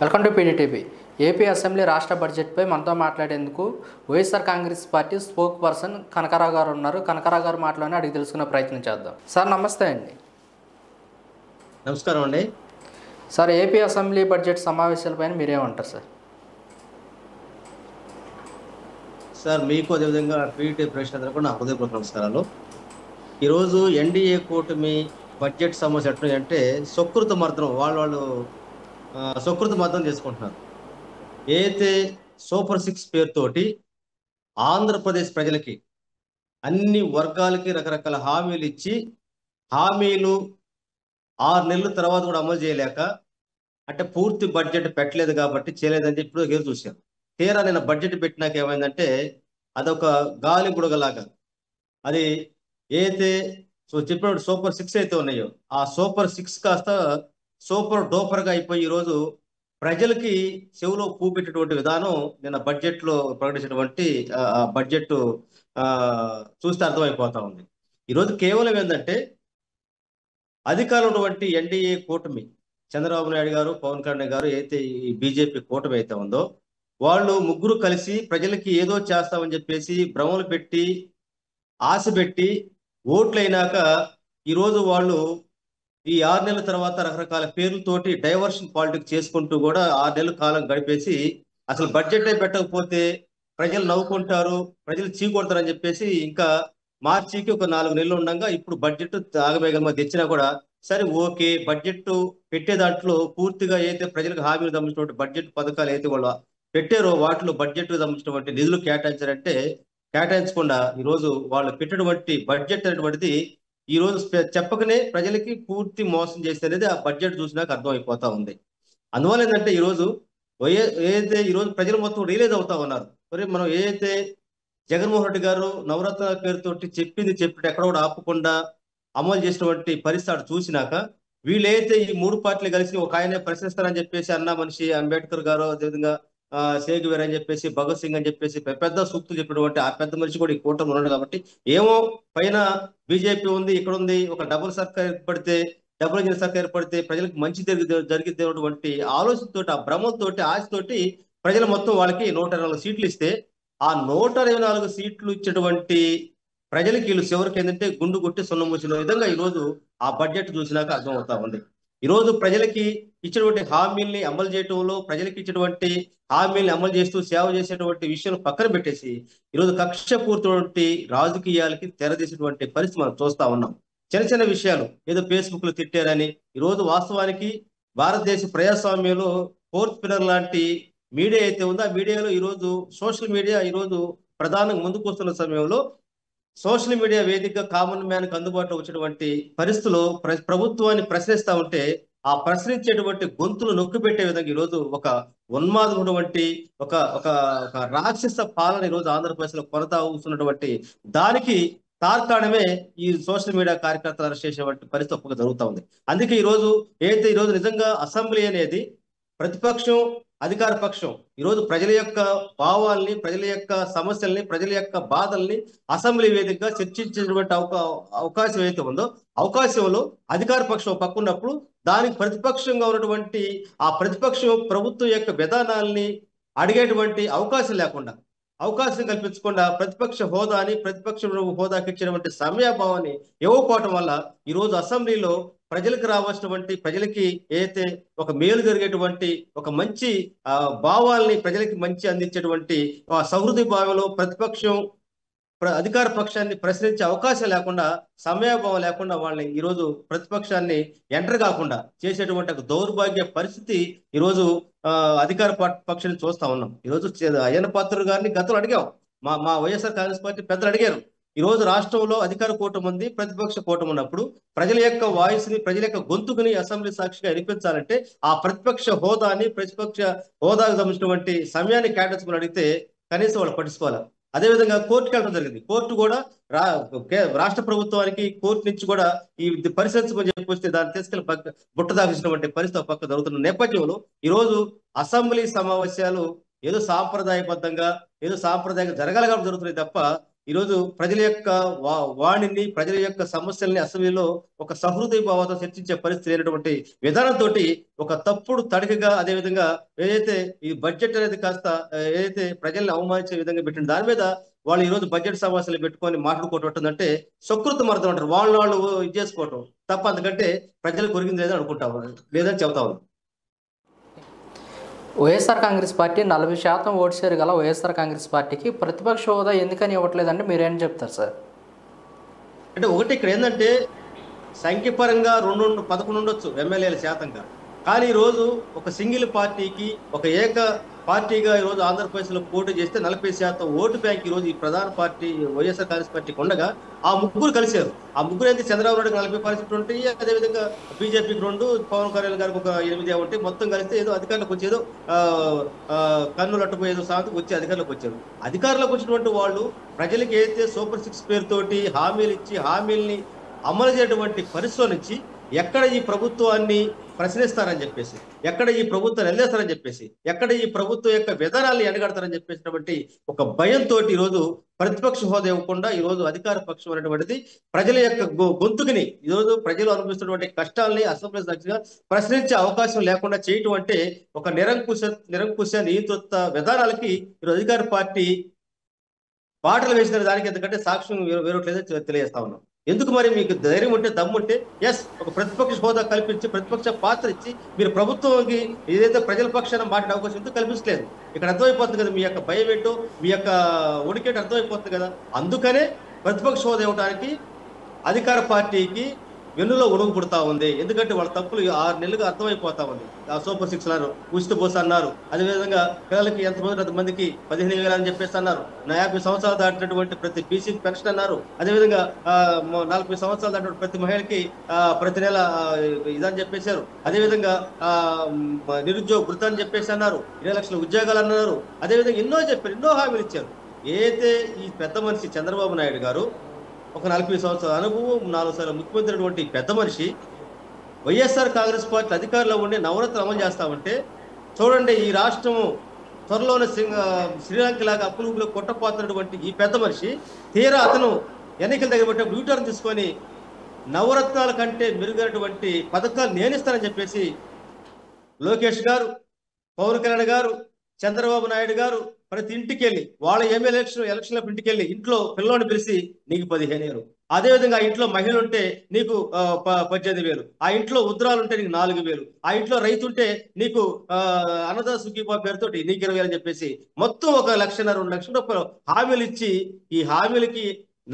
Welcome to PDTV. AP assembly రాష్ట్ర బడ్జెట్పై మనతో మాట్లాడేందుకు YSR Congress party spoke person Kanaka Rao గారు ఉన్నారు. కనకరావు గారు మాటలోనే అడిగి తెలుసుకునే ప్రయత్నం చేద్దాం. సార్ నమస్తే అండి. నమస్కారం అండి. సార్, ఏపీ అసెంబ్లీ బడ్జెట్ సమావేశాలపైన మీరేమంటారు సార్? సార్, మీకు అదేవిధంగా పీటీ ప్రేక్షకులందరూ కూడా నా హృదయపూర్వక నమస్కారాలు. ఈరోజు ఎన్డీఏ కూటమి బడ్జెట్ సమస్య ఎట్లుందంటే సకృత మర్దనం వాళ్ళు సకృత మర్దనం చేసుకుంటున్నారు. ఏదైతే సూపర్ 6 పేరుతోటి ఆంధ్రప్రదేశ్ ప్రజలకి అన్ని వర్గాలకి రకరకాల హామీలు ఇచ్చి హామీలు 6 నెలల తర్వాత కూడా అమలు చేయలేక, అంటే పూర్తి బడ్జెట్ పెట్టలేదు కాబట్టి చేయలేదని చెప్పి ఇప్పుడు ఎదురు చూశారు. తీరా నిన్న బడ్జెట్ పెట్టినాక ఏమైందంటే అదొక గాలి బుడగలాగా, అది ఏదైతే చెప్పినప్పుడు సూపర్ 6 అయితే ఉన్నాయో ఆ సూపర్ 6 కాస్త సూపర్ డూపర్ గా అయిపోయి ఈరోజు ప్రజలకి చెవులో పూపెట్టేటువంటి విధానం నిన్న బడ్జెట్ లో ప్రకటించినటువంటి బడ్జెట్ చూస్తే అర్థమైపోతా ఉంది. ఈరోజు కేవలం ఏంటంటే అధికారంలో ఉన్నటువంటి ఎన్డీఏ కూటమి, చంద్రబాబు నాయుడు గారు, పవన్ కళ్యాణ్ గారు, ఏదైతే ఈ బీజేపీ కూటమి అయితే ఉందో వాళ్ళు ముగ్గురు కలిసి ప్రజలకి ఏదో చేస్తామని చెప్పేసి భ్రమలు పెట్టి ఆశ పెట్టి ఓట్లు అయినాక ఈరోజు వాళ్ళు ఈ 6 నెలల తర్వాత రకరకాల పేర్లతోటి డైవర్షన్ పాలిటిక్స్ చేసుకుంటూ కూడా 6 నెలల కాలం గడిపేసి అసలు బడ్జెటే పెట్టకపోతే ప్రజలు నవ్వుకుంటారు, ప్రజలు చీకొడతారని చెప్పేసి ఇంకా మార్చికి ఒక 4 నెలలు ఉండగా ఇప్పుడు బడ్జెట్ ఆగమేఘంగా తెచ్చినా కూడా సరే ఓకే, బడ్జెట్ పెట్టే దాంట్లో పూర్తిగా ఏదైతే ప్రజలకు హామీలు సంబంధించినటువంటి బడ్జెట్ పథకాలు అయితే వాళ్ళు పెట్టారో వాటిలో బడ్జెట్ సంబంధించినటువంటి నిధులు కేటాయించారంటే కేటాయించకుండా ఈరోజు వాళ్ళు పెట్టినటువంటి బడ్జెట్ అనేటువంటిది ఈ రోజు చెప్పకనే ప్రజలకి పూర్తి మోసం చేస్తే అనేది ఆ బడ్జెట్ చూసినాక అర్థమైపోతా ఉంది. అందువల్ల ఏంటంటే ఈరోజు ఏదైతే ఈరోజు ప్రజలు మొత్తం రియలైజ్ అవుతా ఉన్నారు, మరి మనం ఏదైతే జగన్మోహన్ రెడ్డి గారు నవరత్నాల పేరుతోటి చెప్పింది చెప్పినట్టు ఎక్కడ కూడా ఆపకుండా అమలు చేసినటువంటి పరిస్థితి చూసినాక వీళ్ళైతే ఈ 3 పార్టీలు కలిసి ఒక ఆయనే ప్రశ్నిస్తారని చెప్పేసి అన్నా మనిషి అంబేద్కర్ గారు, అదేవిధంగా షేక్వేర్ అని చెప్పేసి, భగత్ సింగ్ అని చెప్పేసి పెద్ద సూక్తులు చెప్పినటువంటి ఆ పెద్ద మనిషి కూడా ఈ కూటమి ఉన్నాడు కాబట్టి ఏమో పైన బీజేపీ ఉంది, ఇక్కడ ఉంది, ఒక డబుల్ సర్కార్ ఏర్పడితే, డబుల్ ఇంజిన్ సర్కార్ ఏర్పడితే ప్రజలకు మంచి జరిగినటువంటి ఆలోచనతోటి, ఆ భ్రమంతోటి, ఆశతోటి ప్రజలు మొత్తం వాళ్ళకి 124 సీట్లు ఇస్తే ఆ 124 సీట్లు ఇచ్చేటువంటి ప్రజలకి వీళ్ళు చివరికి ఏంటంటే గుండు కొట్టి సున్నం మూసిన విధంగా ఈరోజు ఆ బడ్జెట్ చూసినాక అర్థమవుతా ఉంది. ఈరోజు ప్రజలకి ఇచ్చినటువంటి హామీల్ని అమలు చేయడంలో, ప్రజలకి ఇచ్చినటువంటి హామీల్ని అమలు చేస్తూ సేవ చేసేటువంటి విషయం పక్కన పెట్టేసి ఈరోజు కక్షపూర్తి రాజకీయాలకి తెరదీసేటువంటి పరిస్థితి మనం చూస్తా ఉన్నాం. చిన్న చిన్న విషయాలు ఏదో ఫేస్బుక్ లో తిట్టారని ఈరోజు వాస్తవానికి భారతదేశ ప్రజాస్వామ్యంలో 4th పిల్లర్ లాంటి మీడియా అయితే ఉందో ఆ మీడియాలో ఈరోజు సోషల్ మీడియా ఈరోజు ప్రధానంగా ముందుకు వస్తున్న సమయంలో సోషల్ మీడియా వేదికగా కామన్ మ్యాన్ కి అందుబాటులో వచ్చినటువంటి పరిస్థితుల్లో ప్రభుత్వాన్ని ప్రశ్నిస్తా ఉంటే ఆ ప్రశ్నించేటువంటి గొంతులు నొక్కి పెట్టే విధంగా ఈరోజు ఒక ఉన్మాదమైనటువంటి ఒక ఒక ఒక రాక్షస పాలన ఈరోజు ఆంధ్రప్రదేశ్ లో కొనసాగుతున్నటువంటి దానికి తార్కాణమే ఈ సోషల్ మీడియా కార్యకర్తలు అరెస్ట్ చేసేటువంటి పరిస్థితి ఒప్పుగా జరుగుతూ ఉంది. అందుకే ఈరోజు నిజంగా అసెంబ్లీ అనేది ప్రతిపక్షం, అధికార పక్షం ఈరోజు ప్రజల యొక్క భావాల్ని, ప్రజల యొక్క సమస్యల్ని, ప్రజల యొక్క బాధల్ని అసెంబ్లీ వేదికగా చర్చించేటువంటి అవకాశం ఏదైతే ఉందో అవకాశంలో అధికార పక్షం పక్కున్నప్పుడు దానికి ప్రతిపక్షంగా ఉన్నటువంటి ఆ ప్రతిపక్షం ప్రభుత్వం యొక్క విధానాల్ని అడిగేటువంటి అవకాశం కల్పించకుండా ప్రతిపక్ష హోదాని, ప్రతిపక్ష హోదాకి ఇచ్చినటువంటి సమయాభావాన్ని ఇవ్వకపోవటం వల్ల ఈరోజు అసెంబ్లీలో ప్రజలకు రావాల్సినటువంటి, ప్రజలకి ఏదైతే ఒక మేలు జరిగేటువంటి ఒక మంచి భావాల్ని ప్రజలకి మంచి అందించేటువంటి సహృదయ భావంలో ప్రతిపక్షం అధికార పక్షాన్ని ప్రశ్నించే అవకాశం లేకుండా, సమయాభావం లేకుండా వాళ్ళని ఈరోజు ప్రతిపక్షాన్ని ఎంటర్ కాకుండా చేసేటువంటి ఒక దౌర్భాగ్య పరిస్థితి ఈరోజు అధికార పక్షాన్ని చూస్తా ఉన్నాం. ఈరోజు అయ్యన్న పాత్రుడు గారిని గతంలో అడిగాం, మా వైఎస్ఆర్ కాంగ్రెస్ పార్టీ పెద్దలు అడిగారు. ఈరోజు రాష్ట్రంలో అధికార కూటమి ఉంది, ప్రతిపక్ష కూటమి ఉన్నప్పుడు ప్రజల యొక్క వాయిస్ ని, ప్రజల యొక్క గొంతుకుని అసెంబ్లీ సాక్షిగా వినిపించాలంటే ఆ ప్రతిపక్ష హోదాని, ప్రతిపక్ష హోదాకు సంబంధించినటువంటి సమయాన్ని కేటాయించమని అడిగితే కనీసం వాళ్ళు పట్టించుకోవాలి. అదేవిధంగా కోర్టుకి వెళ్ళడం జరిగింది. కోర్టు కూడా రాష్ట్ర ప్రభుత్వానికి కోర్టు నుంచి కూడా ఈ పరిశీలించమని చెప్పి వస్తే దాన్ని తీసుకెళ్లి బుట్ట దాల్చినటువంటి పరిస్థితి పక్క జరుగుతున్న నేపథ్యంలో ఈరోజు అసెంబ్లీ సమావేశాలు ఏదో సాంప్రదాయబద్ధంగా, ఏదో సాంప్రదాయంగా జరగాలి కాబట్టి జరుగుతున్నాయి తప్ప ఈరోజు ప్రజల యొక్క వాణిని, ప్రజల యొక్క సమస్యల్ని అసెంబ్లీలో ఒక సహృదయ భావంతో చర్చించే పరిస్థితి లేనటువంటి విధానంతో ఒక తప్పుడు తడికగా, అదేవిధంగా ఏదైతే ఈ బడ్జెట్ అనేది కాస్త ఏదైతే ప్రజల్ని అవమానించే విధంగా పెట్టిన దాని మీద వాళ్ళు ఈ రోజు బడ్జెట్ సమస్యలు పెట్టుకొని మాట్లాడుకోవటం అంటే సకృతం అర్థం అంటారు. వాళ్ళు ఇది చేసుకోవటం తప్ప అందుకంటే ప్రజలకు ఒరిగింది లేదని అనుకుంటాము, లేదని చెబుతా ఉన్నాం. YSR Congress party 40% vote share గల వైఎస్ఆర్ కాంగ్రెస్ పార్టీకి ప్రతిపక్ష హోదా ఎందుకని ఇవ్వట్లేదంటే మీరేం చెప్తారు సార్? అంటే ఒకటి ఇక్కడ ఏంటంటే సంఖ్యపరంగా 11 ఉండొచ్చు ఎమ్మెల్యేల శాతంగా, కానీ ఈరోజు ఒక సింగిల్ పార్టీకి, ఒక ఏక పార్టీగా ఈరోజు ఆంధ్రప్రదేశ్లో పోటీ చేస్తే 40% ఓటు బ్యాంక్ ఈరోజు ఈ ప్రధాన పార్టీ వైఎస్ఆర్ కాంగ్రెస్ పార్టీకి ఉండగా ఆ ముగ్గురు కలిశారు. ఆ ముగ్గురు అయితే చంద్రబాబు నాయుడు 40% ఉంటాయి, అదేవిధంగా బీజేపీకి 2, పవన్ కళ్యాణ్ గారికి ఒక 8 ఉంటాయి. మొత్తం కలిస్తే ఏదో అధికారంలోకి వచ్చేదో కన్నులు అట్టుపోయేదో సాగుతూ వచ్చి అధికారంలోకి వచ్చారు. అధికారంలోకి వచ్చినటువంటి వాళ్ళు ప్రజలకి ఏదైతే సూపర్ 6 పేరుతోటి హామీలు ఇచ్చి హామీల్ని అమలు చేయటువంటి పరిస్థితుల నుంచి ఎక్కడ ఈ ప్రభుత్వాన్ని ప్రశ్నిస్తారని చెప్పేసి, ఎక్కడ ఈ ప్రభుత్వం నిలదీస్తారని చెప్పేసి, ఎక్కడ ఈ ప్రభుత్వం యొక్క విధానాన్ని ఎండగడతారని చెప్పేసినటువంటి ఒక భయంతో ఈరోజు ప్రతిపక్ష హోదా ఇవ్వకుండా ఈరోజు అధికార పక్షం అనేటువంటిది ప్రజల యొక్క గొంతుకుని, ఈరోజు ప్రజలు అనుభవిస్తున్నటువంటి కష్టాలని అసెంబ్లీ సాక్షిగా ప్రశ్నించే అవకాశం లేకుండా చేయటం అంటే ఒక నిరంకుశ నియంతృత్వ విధానాలకి ఈరోజు అధికార పార్టీ పాటలు వేసిన దానికి ఎందుకంటే సాక్ష్యం వేరట్లేదో తెలియజేస్తా ఉన్నాం. ఎందుకు మరి మీకు ధైర్యం ఉంటే, దమ్ముంటే ఒక ప్రతిపక్ష హోదా కల్పించి, ప్రతిపక్ష పాత్ర ఇచ్చి మీరు ప్రభుత్వానికి ఏదైతే ప్రజల పక్షాన మాట్లాడే అవకాశం ఎందుకు కల్పించలేదు? ఇక్కడ అర్థమైపోతుంది కదా మీ యొక్క భయం ఏంటో, మీ యొక్క ఉనికేంటో అర్థమైపోతుంది కదా. అందుకనే ప్రతిపక్ష హోదా ఇవ్వడానికి అధికార పార్టీకి వెన్నులో ఉడుగు పుడతా ఉంది. ఎందుకంటే వాళ్ళ తప్పులు 6 నెలలుగా అర్థమైపోతా ఉంది. ఆ సూపర్ 6 అన్నారు, ఉచిత బోస్ అన్నారు, అదేవిధంగా పిల్లలకి ఎంతమందికి 15,000 అని చెప్పేసి అన్నారు, 50 సంవత్సరాలు దాటినటువంటి ప్రతి బీసీ పెన్షన్ అన్నారు, అదేవిధంగా 40 సంవత్సరాలు దాటినటువంటి ప్రతి మహిళకి ప్రతి నెల ఇదని చెప్పేశారు, అదేవిధంగా నిరుద్యోగ వృత్తి అని చెప్పేసి అన్నారు, 20 లక్షల ఉద్యోగాలు అన్నారు, అదేవిధంగా ఎన్నో చెప్పారు, ఎన్నో హామీలు ఇచ్చారు. ఏదైతే ఈ పెద్ద మనిషి చంద్రబాబు నాయుడు గారు ఒక 40 సంవత్సరాల అనుభవం, 4 సార్లు ముఖ్యమంత్రి అయినటువంటి పెద్ద మనిషి వైఎస్ఆర్ కాంగ్రెస్ పార్టీ అధికారంలో ఉండి నవరత్నాలు అమలు చేస్తామంటే చూడండి, ఈ రాష్ట్రం త్వరలోనే శ్రీలంక లాగా అప్పులు కొట్టపోతున్నటువంటి ఈ పెద్ద మనిషి తీరా అతను ఎన్నికల దగ్గర పట్టే యూటర్న్ తీసుకొని నవరత్నాల కంటే మెరుగైనటువంటి పథకాలు నేనిస్తానని చెప్పేసి లోకేష్ గారు, పవన్ కళ్యాణ్ గారు, చంద్రబాబు నాయుడు గారు ప్రతి ఇంటికి వెళ్ళి వాళ్ళ ఎలక్షన్ల ఇంటికి వెళ్ళి ఇంట్లో పిల్లోని పిలిచి నీకు 15,000, అదేవిధంగా ఆ ఇంట్లో మహిళ ఉంటే నీకు 18,000, ఆ ఇంట్లో ఉద్రాలు ఉంటే నీకు 4,000, ఆ ఇంట్లో రైతు ఉంటే నీకు అన్నదాత సుఖీబా పేరుతోటి నీకు 20,000 అని చెప్పేసి మొత్తం 1,00,000, 2 లక్షల రూపాయలు హామీలు ఇచ్చి ఈ హామీలకి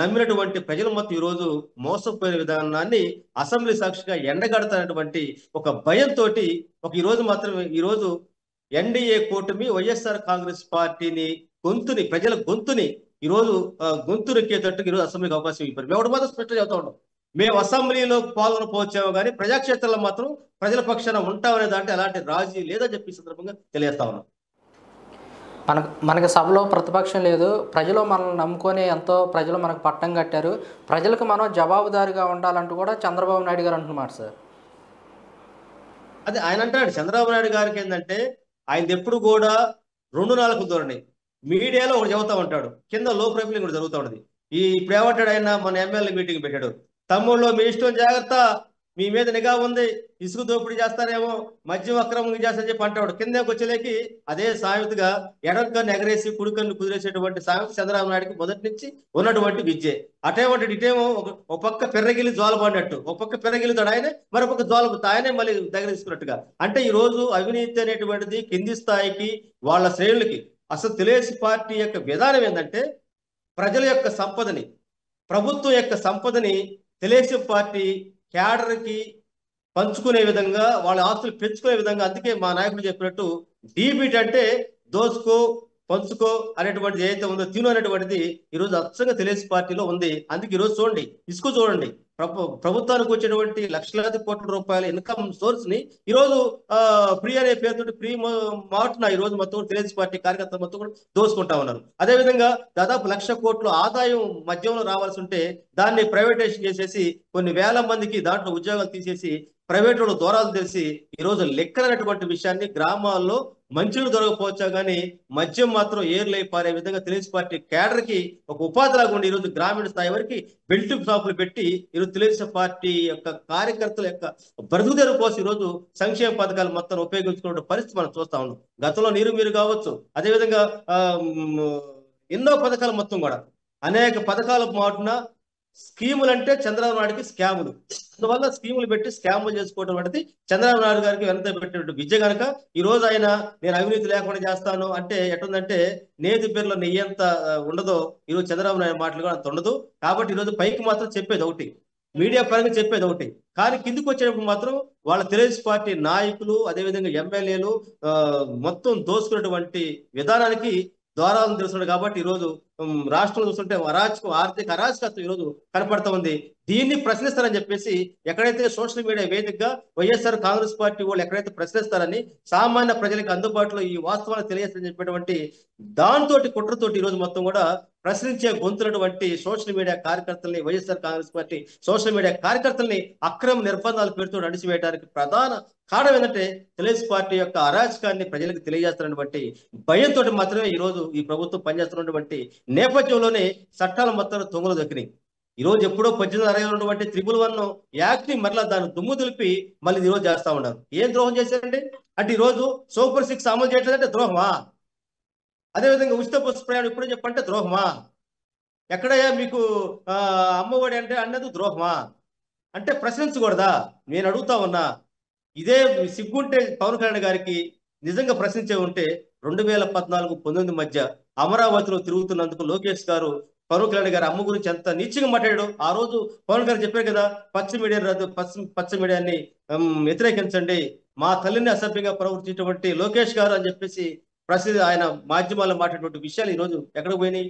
నమ్మినటువంటి ప్రజలు మొత్తం ఈరోజు మోసపోయిన విధానాన్ని అసెంబ్లీ సాక్షిగా ఎండగడతానటువంటి ఒక భయంతో ఈరోజు ఎన్డీఏ కూటమి వైఎస్ఆర్ కాంగ్రెస్ పార్టీని ప్రజల గొంతుని ఈరోజు గొంతునెక్కేటట్టు ఈరోజు అసెంబ్లీకి అవకాశం ఇవ్వరు. మేము ఒకటి మాత్రం స్పష్టంగా చెబుతా ఉన్నాం, మేము అసెంబ్లీలో పాల్గొనపోవచ్చాము కానీ ప్రజాక్షేత్రంలో మాత్రం ప్రజల పక్షాన ఉంటామనే దాంట్లో ఎలాంటి రాజీ లేదని చెప్పి సందర్భంగా తెలియజేస్తా ఉన్నాం. మనకి సభలో ప్రతిపక్షం లేదు, ప్రజలు మనల్ని నమ్ముకొని ఎంతో ప్రజలు మనకు పట్టం కట్టారు, ప్రజలకు మనం జవాబుదారీగా ఉండాలంటూ కూడా చంద్రబాబు నాయుడు గారు అంటున్నారు సార్. అదే ఆయన అంటాడు, చంద్రబాబు నాయుడు గారికి ఏంటంటే ఆయన ఎప్పుడు కూడా 2 నాలుగు ధోరణి, మీడియాలో ఒకటి చెబుతా ఉంటాడు, కింద లో ప్రొఫైలింగ్ కూడా జరుగుతూ ఉంటుంది. ఇప్పుడు ఏమంటాడు ఆయన, మన ఎమ్మెల్యే మీటింగ్ పెట్టాడు, తమ్ముళ్ళు మీ ఇష్టం జాగ్రత్త, మీ మీద నిఘా ఉంది, ఇసుక దోపిడీ చేస్తారేమో, మద్యం అక్రమంగా చేస్తారని చెప్పి అంటాడు. కిందకి వచ్చేలేకి అదే సామెతగా ఎడంకన్ను ఎగరేసి కుడికన్ను కుదిరేసేటువంటి సామెత చంద్రబాబు నాయుడికి మొదటి నుంచి ఉన్నటువంటి విద్యే. ఇటేమో ఒక పక్క పెర్రగిలి జ్వాల పడినట్టు, ఒక పక్క పెర్రగిలితాడు ఆయనే, మరొక పక్క జ్వాల ఆయనే మళ్ళీ దగ్గర తీసుకున్నట్టుగా. అంటే ఈ రోజు అవినీతి అనేటువంటిది కింది స్థాయికి వాళ్ళ శ్రేణులకి. అసలు తెలుగుదేశం పార్టీ యొక్క విధానం ఏంటంటే ప్రజల యొక్క సంపదని, ప్రభుత్వం యొక్క సంపదని తెలుగుదేశం పార్టీ క్యాడర్కి పంచుకునే విధంగా, వాళ్ళ ఆస్తులు పెంచుకునే విధంగా. అందుకే మా నాయకులు చెప్పినట్టు డీబీట్ అంటే దోసుకో పంచుకో అనేటువంటిది ఏదైతే ఉందో, తిను అనేటువంటిది ఈరోజు అచ్చంగా తెలుగుదేశం పార్టీలో ఉంది. అందుకే ఈరోజు చూడండి, ఇసుక చూడండి, ప్రభుత్వానికి వచ్చేటువంటి లక్షలాది కోట్ల రూపాయల ఇన్కమ్ సోర్స్ ని ఈరోజు ఫ్రీ అనే పేరుతో ఫ్రీ మాటున ఈరోజు మొత్తం తెలుగుదేశం పార్టీ కార్యకర్తలు మొత్తం కూడా దోసుకుంటా ఉన్నారు. అదేవిధంగా దాదాపు 1,00,000 కోట్ల ఆదాయం మద్యంలో రావాల్సి ఉంటే దాన్ని ప్రైవేటైజేషన్ చేసేసి కొన్ని వేల మందికి దాంట్లో ఉద్యోగాలు తీసేసి ప్రైవేట్ వాళ్ళు దూరాలు తెలిసి ఈరోజు లెక్కలైనటువంటి విషయాన్ని గ్రామాల్లో మంచినీళ్ళు దొరకపోవచ్చా కానీ మద్యం మాత్రం ఏర్లై పారే విధంగా తెలుగుదేశం పార్టీ కేడర్ కి ఒక ఉపాధిలాగా ఉండి ఈరోజు గ్రామీణ స్థాయి వరకు బెల్ట్ షాపులు పెట్టి ఈరోజు తెలుగుదేశం పార్టీ యొక్క కార్యకర్తల యొక్క బ్రతుకుదెరువు కోసం ఈరోజు సంక్షేమ పథకాలు మొత్తం ఉపయోగించుకునే పరిస్థితి మనం చూస్తా ఉన్నాం. గతంలో మీరు కావచ్చు, అదేవిధంగా ఆ ఎన్నో పథకాలు మొత్తం కూడా అనేక పథకాల మాటున స్కీములు అంటే చంద్రబాబు నాయుడికి స్కాములు, అందువల్ల స్కీములు పెట్టి స్కాములు చేసుకోవడం అనేది చంద్రబాబు నాయుడు గారికి వెనక పెట్టినట్టు విద్య కనుక ఈ రోజు ఆయన నేను అవినీతి లేకుండా చేస్తాను అంటే ఎట్టుందంటే నేతి పేర్లో నెయ్యి ఎంత ఉండదో ఈరోజు చంద్రబాబు నాయుడు మాటలు కూడా అంత ఉండదు. కాబట్టి ఈరోజు పైకి మాత్రం చెప్పేది ఒకటి, మీడియా పరంగా చెప్పేది ఒకటి, కానీ కిందికి వచ్చేటప్పుడు మాత్రం వాళ్ళ తెలుగుదేశం పార్టీ నాయకులు అదేవిధంగా ఎమ్మెల్యేలు మొత్తం దోసుకున్నటువంటి విధానానికి ద్వారాలను తెలుస్తున్నాడు. కాబట్టి ఈరోజు రాష్ట్రంలో చూస్తుంటే ఆర్థిక అరాచకత్వం ఈరోజు కనపడతా ఉంది. దీన్ని ప్రశ్నిస్తారని చెప్పేసి ఎక్కడైతే సోషల్ మీడియా వేదికగా వైఎస్ఆర్ కాంగ్రెస్ పార్టీ వాళ్ళు ఎక్కడైతే ప్రశ్నిస్తారని సామాన్య ప్రజలకు అందుబాటులో ఈ వాస్తవాన్ని తెలియజేస్తారని చెప్పేటువంటి దాంతో కుట్రతోటి ఈరోజు మొత్తం కూడా ప్రశ్నించే గొంతున్నటువంటి సోషల్ మీడియా కార్యకర్తల్ని, YSR Congress party social media కార్యకర్తల్ని అక్రమ నిర్బంధాలు పెడుతూ అణిచివేయడానికి ప్రధాన కారణం ఏంటంటే తెలుగుదేశం పార్టీ యొక్క అరాచకాన్ని ప్రజలకు తెలియజేస్తున్నటువంటి భయంతో మాత్రమే ఈరోజు ఈ ప్రభుత్వం పనిచేస్తున్నటువంటి నేపథ్యంలోనే చట్టాల మొత్తం తొంగలు దొక్కినాయి. ఈ రోజు ఎప్పుడో 1860 ఉన్నటువంటి 111 యాక్ట్ ని మరలా దాన్ని దుమ్ము దులిపి మళ్ళీ ఈ రోజు చేస్తా ఉన్నారు. ఏం ద్రోహం చేశారండి అంటే ఈ రోజు సూపర్ 6 అమలు చేయట్లేదంటే ద్రోహమా? అదేవిధంగా ఉచిత బస్సు ప్రయాణం ఇప్పుడు చెప్పంటే ద్రోహమా? ఎక్కడయ్యా మీకు అమ్మఒడి అంటే అన్నది ద్రోహమా? అంటే ప్రశ్నించకూడదా? నేను అడుగుతా ఉన్నా. ఇదే సిగ్గుంటే పవన్ కళ్యాణ్ గారికి నిజంగా ప్రశ్నించే ఉంటే 2014-19 మధ్య అమరావతిలో తిరుగుతున్నందుకు లోకేష్ గారు పవన్ కళ్యాణ్ గారు అమ్మ గురించి ఎంత నీచంగా మాట్లాడాడు. ఆ రోజు పవన్ గారు చెప్పారు కదా, పచ్చ మీడియాని వ్యతిరేకించండి, మా తల్లిని అసభ్యంగా ప్రవర్తించినటువంటి లోకేష్ గారు అని చెప్పేసి ఆయన మాధ్యమాల్లో మాట్లాడేటువంటి విషయాలు ఈ రోజు ఎక్కడ పోయినాయి?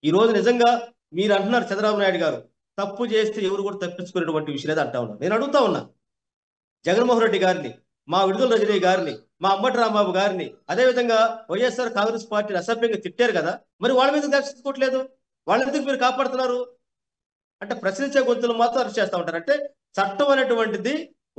ఈ రోజు నిజంగా మీరు అంటున్నారు చంద్రబాబు నాయుడు గారు తప్పు చేస్తే ఎవరు కూడా తప్పించుకునేటువంటి విషయం లేదు అంటా ఉన్నా. నేను అడుగుతా ఉన్నా జగన్మోహన్ రెడ్డి గారిని, మా విడుదల రజనీ గారిని, మా అంబటి రాంబాబు గారిని, అదేవిధంగా వైఎస్ఆర్ కాంగ్రెస్ పార్టీని అసభ్యంగా తిట్టారు కదా, మరి వాళ్ళ మీద దర్శించుకోవట్లేదు, వాళ్ళ ఎందుకు మీరు కాపాడుతున్నారు? అంటే ప్రశ్నించే గొంతులు మాత్రం అరెస్ట్ చేస్తా ఉంటారు. అంటే చట్టం అనేటువంటిది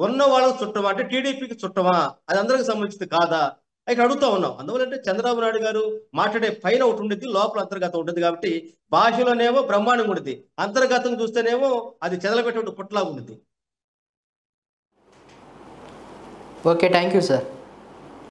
ఉన్న వాళ్ళకు చుట్టమా అంటే టీడీపీకి చుట్టమా, అది అందరికి సంబంధించింది కాదా ఇక్కడ అడుగుతా ఉన్నాం. అందువల్ల చంద్రబాబు నాయుడు గారు మాట్లాడే పైన ఒకటి ఉండేది, లోపల అంతర్గతం ఉంటుంది. కాబట్టి భాషలోనేమో బ్రహ్మాండంగా ఉంటుంది, అంతర్గతం చూస్తేనేమో అది చెదలబెట్టే పుట్టలాగా ఉంటుంది. Okay, thank you sir.